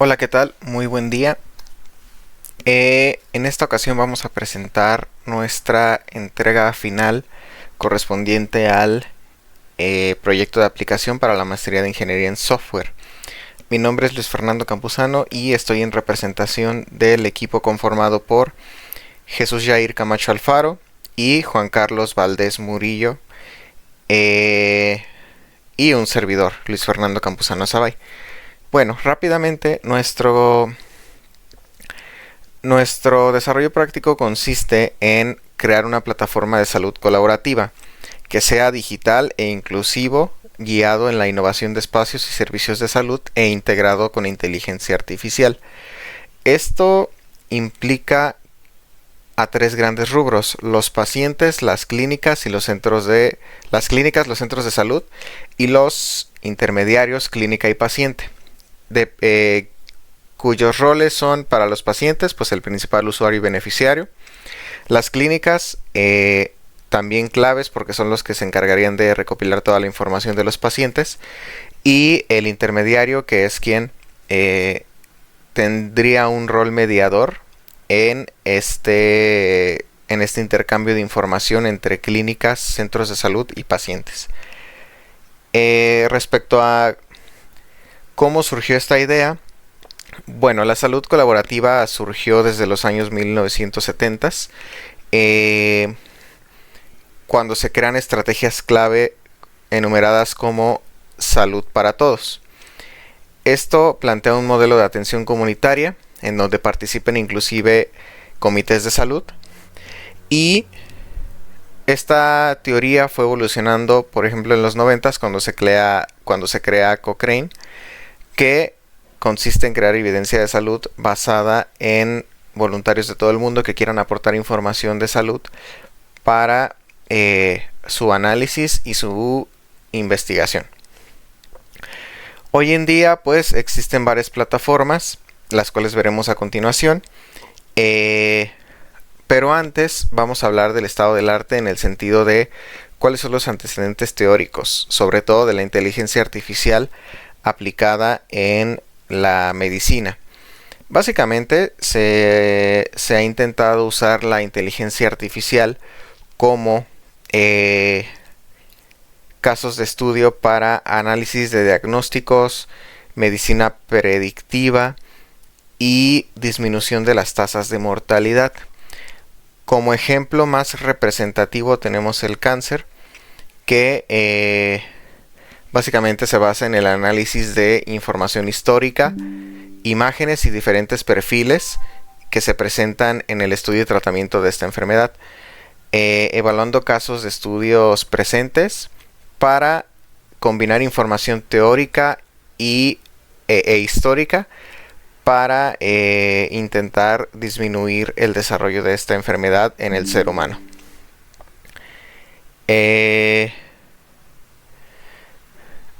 Hola, ¿qué tal? Muy buen día. En esta ocasión vamos a presentar nuestra entrega final correspondiente al proyecto de aplicación para la maestría de Ingeniería en Software. Mi nombre es Luis Fernando Campuzano y estoy en representación del equipo conformado por Jesús Jair Camacho Alfaro y Juan Carlos Valdés Murillo, eh, y un servidor, Luis Fernando Campuzano Sabay. Bueno, rápidamente nuestro desarrollo práctico consiste en crear una plataforma de salud colaborativa que sea digital e inclusivo, guiado en la innovación de espacios y servicios de salud e integrado con inteligencia artificial. Esto implica a tres grandes rubros: los pacientes, las clínicas y los centros de los centros de salud, y los intermediarios clínica y paciente, de, cuyos roles son: para los pacientes, pues el principal usuario y beneficiario; las clínicas, también claves porque son los que se encargarían de recopilar toda la información de los pacientes; y el intermediario, que es quien tendría un rol mediador en este intercambio de información entre clínicas, centros de salud y pacientes. Respecto a cómo surgió esta idea, bueno, la salud colaborativa surgió desde los años 1970, eh, cuando se crean estrategias clave enumeradas como salud para todos. Esto plantea un modelo de atención comunitaria en donde participen inclusive comités de salud, y esta teoría fue evolucionando, por ejemplo, en los 90 cuando se crea Cochrane, que consiste en crear evidencia de salud basada en voluntarios de todo el mundo que quieran aportar información de salud para su análisis y su investigación. Hoy en día, pues, existen varias plataformas, las cuales veremos a continuación. Pero antes vamos a hablar del estado del arte en el sentido de cuáles son los antecedentes teóricos, sobre todo de la inteligencia artificial aplicada en la medicina. Básicamente se ha intentado usar la inteligencia artificial como casos de estudio para análisis de diagnósticos, medicina predictiva y disminución de las tasas de mortalidad. Como ejemplo más representativo tenemos el cáncer, que básicamente se basa en el análisis de información histórica, imágenes y diferentes perfiles que se presentan en el estudio y tratamiento de esta enfermedad, evaluando casos de estudios presentes para combinar información teórica e histórica para intentar disminuir el desarrollo de esta enfermedad en el ser humano.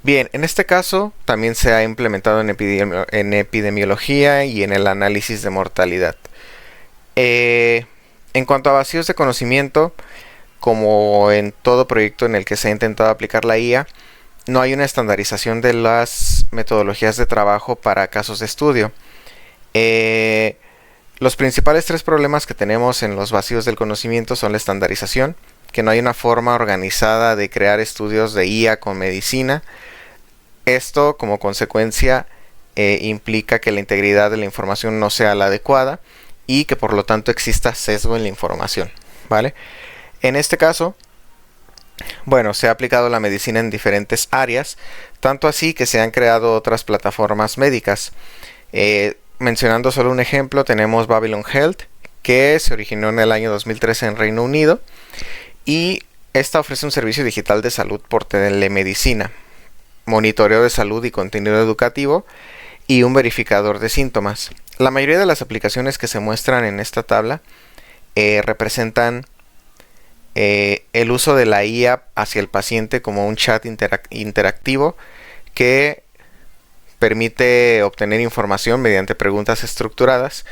Bien, en este caso también se ha implementado en epidemiología y en el análisis de mortalidad. En cuanto a vacíos de conocimiento, como en todo proyecto en el que se ha intentado aplicar la IA, no hay una estandarización de las metodologías de trabajo para casos de estudio. Los principales tres problemas que tenemos en los vacíos del conocimiento son la estandarización, que no hay una forma organizada de crear estudios de IA con medicina. Esto, como consecuencia, implica que la integridad de la información no sea la adecuada y que por lo tanto exista sesgo en la información, ¿vale? En este caso, bueno, se ha aplicado la medicina en diferentes áreas, tanto así que se han creado otras plataformas médicas. Mencionando solo un ejemplo, tenemos Babylon Health, que se originó en el año 2013 en Reino Unido, y esta ofrece un servicio digital de salud por telemedicina, monitoreo de salud y contenido educativo, y un verificador de síntomas. La mayoría de las aplicaciones que se muestran en esta tabla representan el uso de la IA hacia el paciente como un chat interactivo que permite obtener información mediante preguntas estructuradas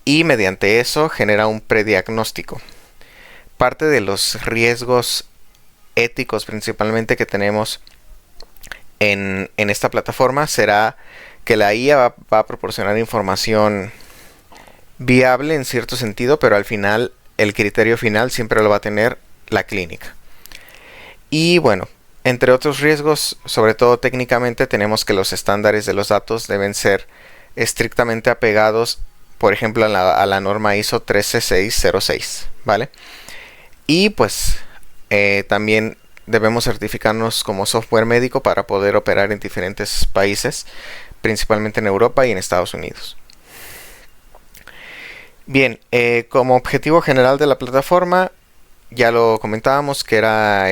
y mediante eso genera un prediagnóstico. Parte de los riesgos éticos principalmente que tenemos en esta plataforma será que la IA va a proporcionar información viable en cierto sentido, pero al final el criterio final siempre lo va a tener la clínica. Y bueno, entre otros riesgos, sobre todo técnicamente, tenemos que los estándares de los datos deben ser estrictamente apegados, por ejemplo, a la norma ISO 13606, ¿vale? Y pues también debemos certificarnos como software médico para poder operar en diferentes países, principalmente en Europa y en Estados Unidos. Bien, como objetivo general de la plataforma, ya lo comentábamos, que era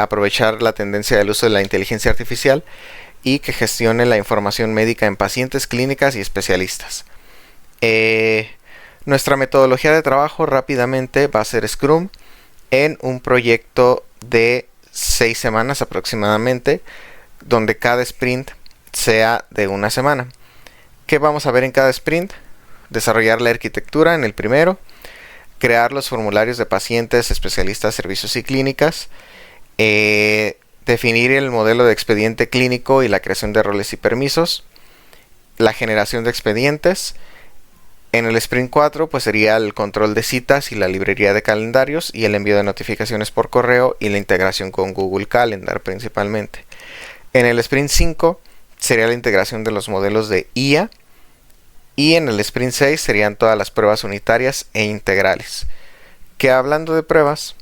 aprovechar la tendencia del uso de la inteligencia artificial y que gestione la información médica en pacientes, clínicas y especialistas. Nuestra metodología de trabajo rápidamente va a ser Scrum en un proyecto de 6 semanas aproximadamente, donde cada sprint sea de una semana. ¿Qué vamos a ver en cada sprint? Desarrollar la arquitectura en el primero, crear los formularios de pacientes, especialistas, servicios y clínicas, definir el modelo de expediente clínico y la creación de roles y permisos, la generación de expedientes. En el sprint 4 pues sería el control de citas y la librería de calendarios y el envío de notificaciones por correo y la integración con Google Calendar principalmente. En el sprint 5 sería la integración de los modelos de IA. Y en el sprint 6 serían todas las pruebas unitarias e integrales. Que hablando de pruebas,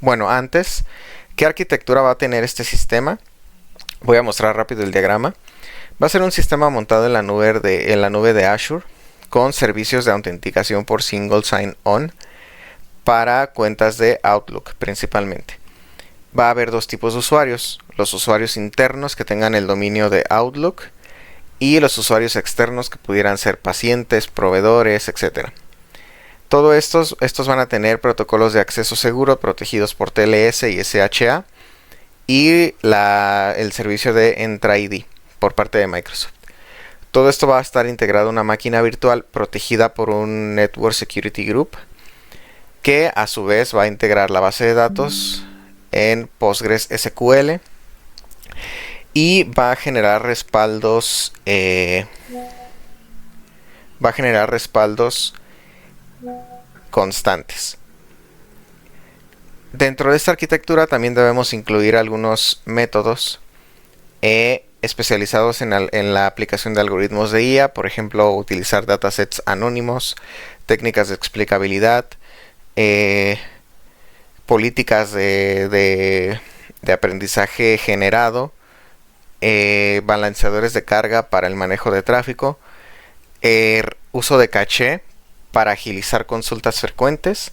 bueno, antes, ¿qué arquitectura va a tener este sistema? Voy a mostrar rápido el diagrama. Va a ser un sistema montado en la nube de Azure, con servicios de autenticación por Single Sign-On para cuentas de Outlook principalmente. Va a haber dos tipos de usuarios: los usuarios internos que tengan el dominio de Outlook y los usuarios externos que pudieran ser pacientes, proveedores, etc. Todos estos van a tener protocolos de acceso seguro protegidos por TLS y SHA y el servicio de Entra ID por parte de Microsoft. Todo esto va a estar integrado en una máquina virtual protegida por un Network Security Group, que a su vez va a integrar la base de datos en PostgreSQL y va a generar respaldos constantes. Dentro de esta arquitectura también debemos incluir algunos métodos especializados en la aplicación de algoritmos de IA, por ejemplo, utilizar datasets anónimos, técnicas de explicabilidad, políticas de aprendizaje generado, balanceadores de carga para el manejo de tráfico, uso de caché para agilizar consultas frecuentes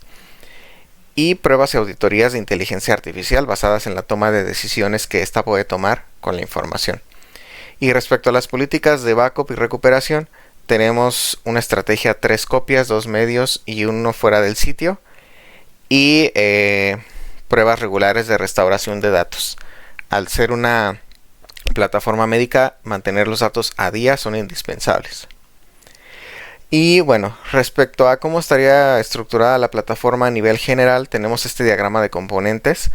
y pruebas y auditorías de inteligencia artificial basadas en la toma de decisiones que ésta puede tomar con la información. Y respecto a las políticas de backup y recuperación, tenemos una estrategia 3 copias, 2 medios y 1 fuera del sitio, y pruebas regulares de restauración de datos. Al ser una plataforma médica, mantener los datos a día son indispensables. Y bueno, respecto a cómo estaría estructurada la plataforma a nivel general, tenemos este diagrama de componentes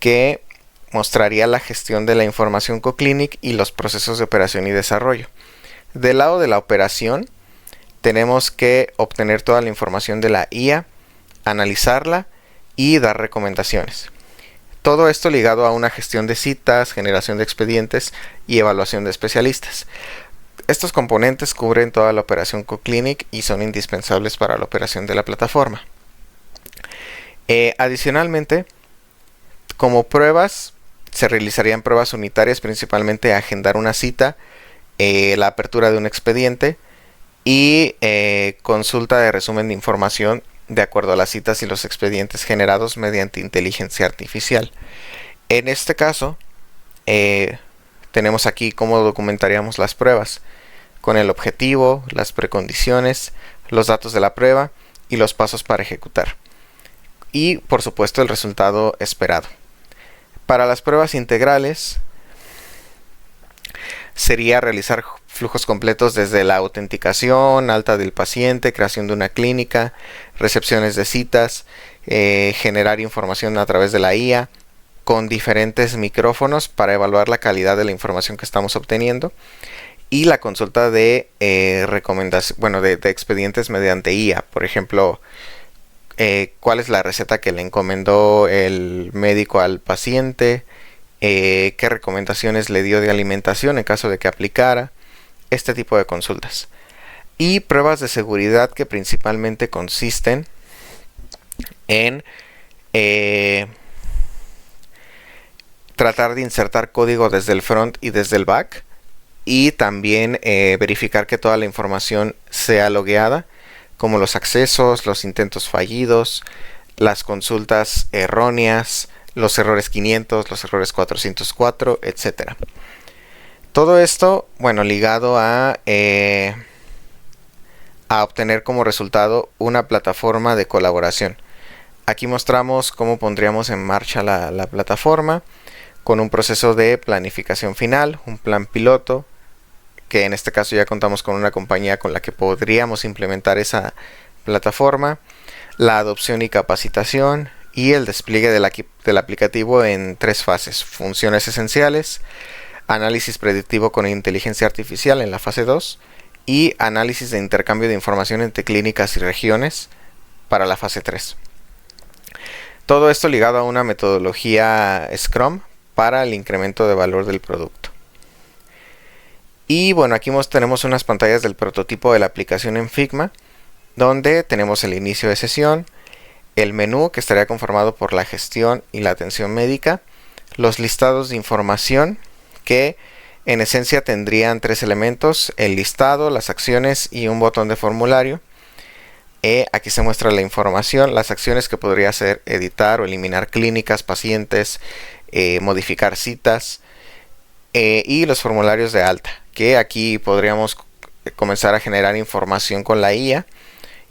que mostraría la gestión de la información CoClinic y los procesos de operación y desarrollo. Del lado de la operación, tenemos que obtener toda la información de la IA, analizarla y dar recomendaciones. Todo esto ligado a una gestión de citas, generación de expedientes y evaluación de especialistas. Estos componentes cubren toda la operación CoClinic y son indispensables para la operación de la plataforma. Adicionalmente, como pruebas, se realizarían pruebas unitarias, principalmente agendar una cita, la apertura de un expediente y consulta de resumen de información de acuerdo a las citas y los expedientes generados mediante inteligencia artificial. En este caso, tenemos aquí cómo documentaríamos las pruebas, con el objetivo, las precondiciones, los datos de la prueba y los pasos para ejecutar. Y por supuesto el resultado esperado. Para las pruebas integrales sería realizar flujos completos desde la autenticación, alta del paciente, creación de una clínica, recepciones de citas, generar información a través de la IA con diferentes micrófonos para evaluar la calidad de la información que estamos obteniendo, y la consulta de recomendación, bueno, de expedientes mediante IA. Por ejemplo, cuál es la receta que le encomendó el médico al paciente, qué recomendaciones le dio de alimentación en caso de que aplicara, este tipo de consultas. Y pruebas de seguridad que principalmente consisten en tratar de insertar código desde el front y desde el back, y también verificar que toda la información sea logueada, como los accesos, los intentos fallidos, las consultas erróneas, los errores 500, los errores 404, etc. Todo esto, bueno, ligado a obtener como resultado una plataforma de colaboración. Aquí mostramos cómo pondríamos en marcha la plataforma con un proceso de planificación final, un plan piloto, que en este caso ya contamos con una compañía con la que podríamos implementar esa plataforma, la adopción y capacitación y el despliegue del aplicativo en 3 fases: funciones esenciales, análisis predictivo con inteligencia artificial en la fase 2 y análisis de intercambio de información entre clínicas y regiones para la fase 3. Todo esto ligado a una metodología Scrum para el incremento de valor del producto. Y bueno, aquí tenemos unas pantallas del prototipo de la aplicación en Figma, donde tenemos el inicio de sesión, el menú que estaría conformado por la gestión y la atención médica, los listados de información que en esencia tendrían 3 elementos: el listado, las acciones y un botón de formulario. Aquí se muestra la información, las acciones que podría ser editar o eliminar clínicas, pacientes, modificar citas, y los formularios de alta, que aquí podríamos comenzar a generar información con la IA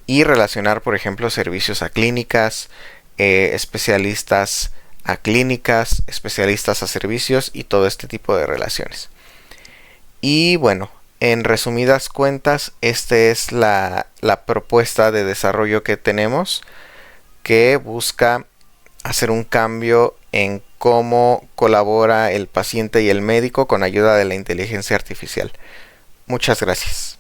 y relacionar, por ejemplo, servicios a clínicas, especialistas a clínicas, especialistas a servicios y todo este tipo de relaciones. Y bueno, en resumidas cuentas, esta es la propuesta de desarrollo que tenemos, que busca hacer un cambio en cómo colabora el paciente y el médico con ayuda de la inteligencia artificial. Muchas gracias.